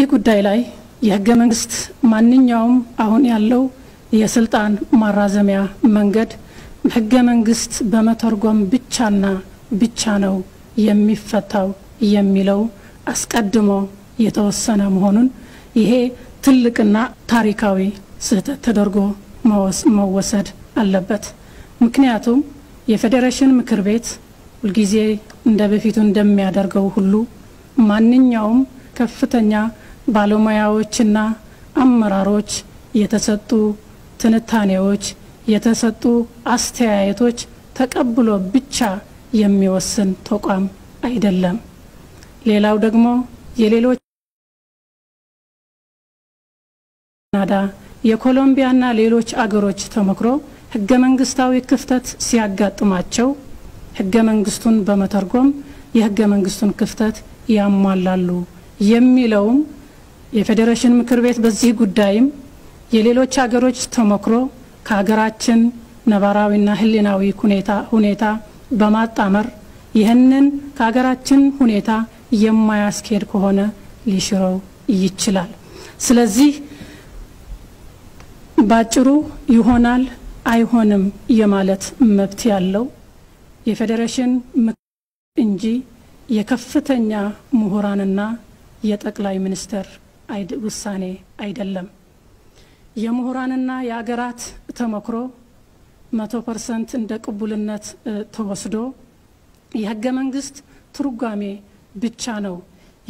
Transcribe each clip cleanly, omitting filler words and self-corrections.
በዚህ ጉዳይ ላይ የህገ መንግስት ማንኛውም አሁን ያለው የስልጣን ማራዘሚያ መንገድ ህገ መንግስት በመተርጎም ብቻና ብቻ ነው የሚፈታው የሚለው አስቀድሞ የተወሰነ መሆኑን ይሄ ትልቅና ታሪካዊ ስህተት ተደርጎ መወሰድ አለበት። ምክንያቱም የፌዴሬሽን ምክር ቤት ሁልጊዜ እንደበፊቱ እንደሚያደርገው ሁሉ ማንኛውም ከፍተኛ ባለሙያዎችና አመራሮች የተሰጡ ትንታኔዎች የተሰጡ አስተያየቶች ተቀብሎ ብቻ የሚወስን ተቋም አይደለም። ሌላው ደግሞ የሌሎች ካናዳ የኮሎምቢያና ሌሎች አገሮች ተመክሮ ህገ መንግስታዊ ክፍተት ሲያጋጥማቸው ህገ መንግስቱን በመተርጎም የህገ መንግስቱን ክፍተት ያሟላሉ የሚለውም የፌዴሬሽን ምክር ቤት በዚህ ጉዳይም የሌሎች አገሮች ተመክሮ ከሀገራችን ነባራዊና ህሊናዊ ሁኔታ በማጣመር ይህንን ከሀገራችን ሁኔታ የማያስኬድ ከሆነ ሊሽረው ይችላል። ስለዚህ ባጭሩ ይሆናል አይሆንም የማለት መብት ያለው የፌዴሬሽን እንጂ የከፍተኛ ምሁራንና የጠቅላይ ሚኒስትር ውሳኔ አይደለም። የምሁራንና የአገራት ተመክሮ 100% እንደ ቅቡልነት ተወስዶ የህገ መንግስት ትርጓሜ ብቻ ነው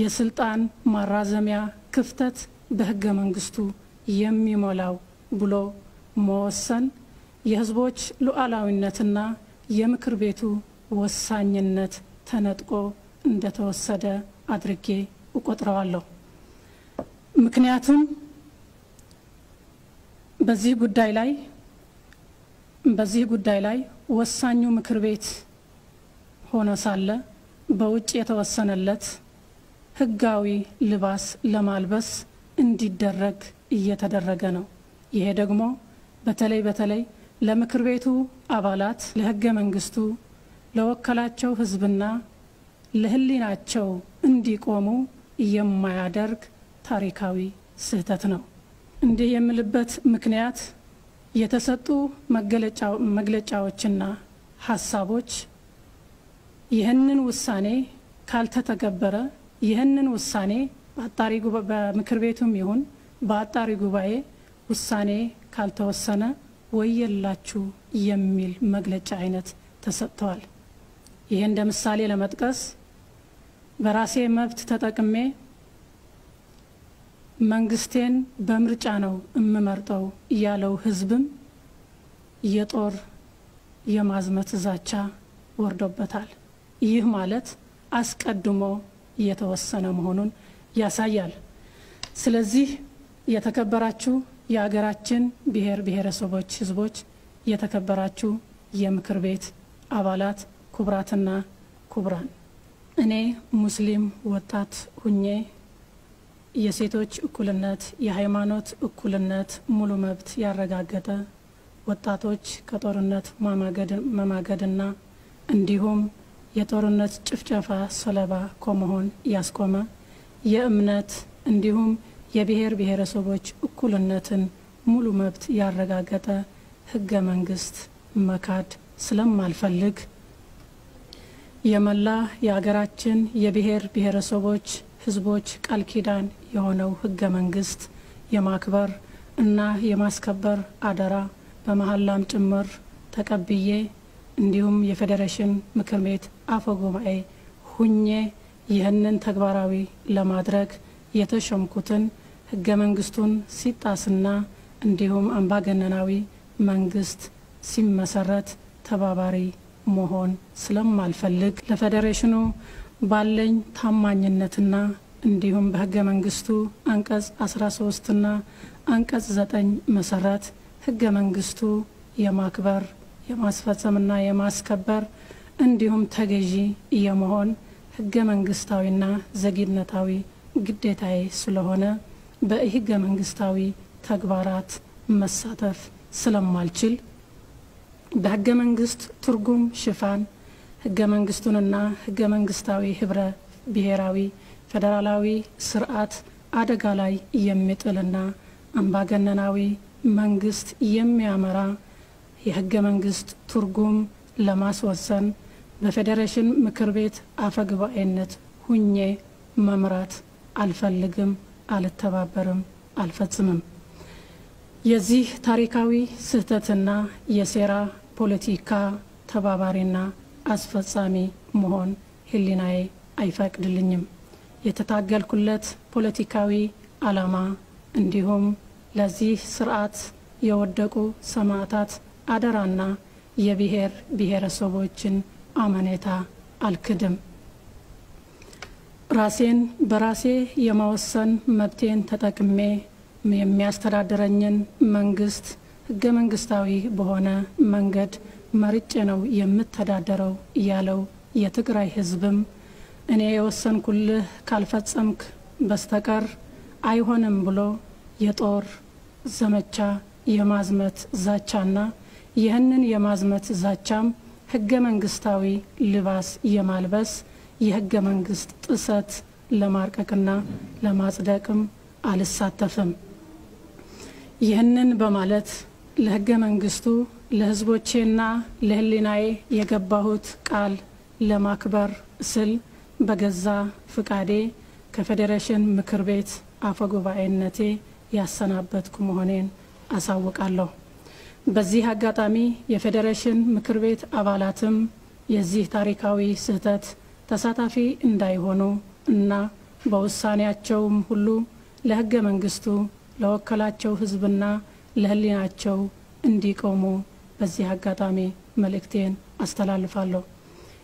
የስልጣን ማራዘሚያ ክፍተት በህገ መንግስቱ የሚሞላው ብሎ መወሰን የህዝቦች ሉዓላዊነትና የምክር ቤቱ ወሳኝነት ተነጥቆ እንደተወሰደ አድርጌ እቆጥረዋለሁ። ምክንያቱም በዚህ ጉዳይ ላይ ወሳኙ ምክር ቤት ሆኖ ሳለ በውጭ የተወሰነለት ህጋዊ ልባስ ለማልበስ እንዲደረግ እየተደረገ ነው። ይሄ ደግሞ በተለይ ለምክር ቤቱ አባላት ለህገ መንግስቱ ለወከላቸው ህዝብና ለህሊናቸው እንዲቆሙ የማያደርግ ታሪካዊ ስህተት ነው። እንዲህ የምልበት ምክንያት የተሰጡ መግለጫዎችና ሐሳቦች ይህንን ውሳኔ ካልተተገበረ ይህንን ውሳኔ በምክር ቤቱም ይሁን በአጣሪ ጉባኤ ውሳኔ ካልተወሰነ ወየላችሁ የሚል መግለጫ አይነት ተሰጥቷል። ይሄ እንደ ምሳሌ ለመጥቀስ በራሴ መብት ተጠቅሜ መንግስቴን በምርጫ ነው እምመርጠው ያለው ህዝብም የጦር የማዝመት ዛቻ ወርዶበታል። ይህ ማለት አስቀድሞ የተወሰነ መሆኑን ያሳያል። ስለዚህ የተከበራችሁ የአገራችን ብሔር ብሔረሰቦች ህዝቦች የተከበራችሁ የምክር ቤት አባላት ኩብራትና ኩብራን እኔ ሙስሊም ወጣት ሁኜ የሴቶች እኩልነት የሃይማኖት እኩልነት ሙሉ መብት ያረጋገጠ ወጣቶች ከጦርነት ማማገድና እንዲሁም የጦርነት ጭፍጨፋ ሰለባ ከመሆን ያስቆመ የእምነት እንዲሁም የብሔር ብሔረሰቦች እኩልነትን ሙሉ መብት ያረጋገጠ ህገ መንግስት መካድ ስለማልፈልግ የመላ የአገራችን የብሔር ብሔረሰቦች ህዝቦች ቃል ኪዳን የሆነው ህገ መንግስት የማክበር እና የማስከበር አደራ በመሐላም ጭምር ተቀብዬ እንዲሁም የፌዴሬሽን ምክር ቤት አፈ ጉባኤ ሁኜ ይህንን ተግባራዊ ለማድረግ የተሾምኩትን ህገ መንግስቱን ሲጣስና እንዲሁም አምባገነናዊ መንግስት ሲመሰረት ተባባሪ መሆን ስለማልፈልግ ለፌዴሬሽኑ ባለኝ ታማኝነትና እንዲሁም በህገ መንግስቱ አንቀጽ 13 እና አንቀጽ 9 መሰረት ህገ መንግስቱ የማክበር የማስፈጸምና የማስከበር እንዲሁም ተገዢ የመሆን ህገ መንግስታዊና ዘግይነታዊ ግዴታዬ ስለሆነ በህገ መንግስታዊ ተግባራት መሳተፍ ስለማልችል በህገ መንግስት ትርጉም ሽፋን ህገ መንግስቱንና ህገ መንግስታዊ ህብረ ብሔራዊ ፌደራላዊ ስርዓት አደጋ ላይ የሚጥልና አምባገነናዊ መንግስት የሚያመራ የህገ መንግስት ትርጉም ለማስወሰን በፌዴሬሽን ምክር ቤት አፈጉባኤነት ሁኜ መምራት አልፈልግም፣ አልተባበርም፣ አልፈጽምም። የዚህ ታሪካዊ ስህተትና የሴራ ፖለቲካ ተባባሪና አስፈጻሚ መሆን ህሊናዬ አይፈቅድልኝም። የተታገልኩለት ፖለቲካዊ ዓላማ እንዲሁም ለዚህ ስርዓት የወደቁ ሰማዕታት አደራና የብሔር ብሔረሰቦችን አመኔታ አልክድም። ራሴን በራሴ የመወሰን መብቴን ተጠቅሜ የሚያስተዳድረኝን መንግስት ህገ መንግስታዊ በሆነ መንገድ መርጬ ነው የምተዳደረው ያለው የትግራይ ህዝብም እኔ የወሰንኩልህ ካልፈጸምክ በስተቀር አይሆንም ብሎ የጦር ዘመቻ የማዝመት ዛቻና ይህንን የማዝመት ዛቻም ህገ መንግስታዊ ልባስ የማልበስ የህገ መንግስት ጥሰት ለማርቀቅና ለማጽደቅም አልሳተፍም። ይህንን በማለት ለህገ መንግስቱ ለህዝቦቼና ለህሊናዬ የገባሁት ቃል ለማክበር ስል በገዛ ፍቃዴ ከፌዴሬሽን ምክር ቤት አፈጉባኤነቴ ያሰናበትኩ መሆኔን አሳውቃለሁ። በዚህ አጋጣሚ የፌዴሬሽን ምክር ቤት አባላትም የዚህ ታሪካዊ ስህተት ተሳታፊ እንዳይሆኑ እና በውሳኔያቸውም ሁሉ ለህገ መንግስቱ ለወከላቸው ህዝብና ለህሊናቸው እንዲቆሙ በዚህ አጋጣሚ መልእክቴን አስተላልፋለሁ።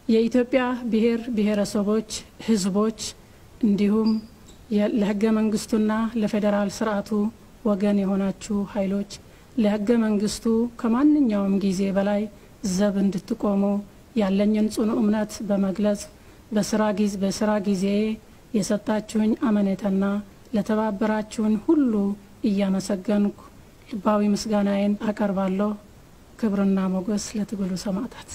የኢትዮጵያ ብሔር ብሔረሰቦች ህዝቦች እንዲሁም ለህገ መንግስቱና ለፌደራል ስርዓቱ ወገን የሆናችሁ ኃይሎች ለህገ መንግስቱ ከማንኛውም ጊዜ በላይ ዘብ እንድትቆሙ ያለኝን ጽኑ እምነት በመግለጽ በስራ ጊዜ የሰጣችሁኝ አመኔታና ለተባበራችሁን ሁሉ እያመሰገንኩ ልባዊ ምስጋናዬን አቀርባለሁ። ክብርና ሞገስ ለትግሉ ሰማዕታት።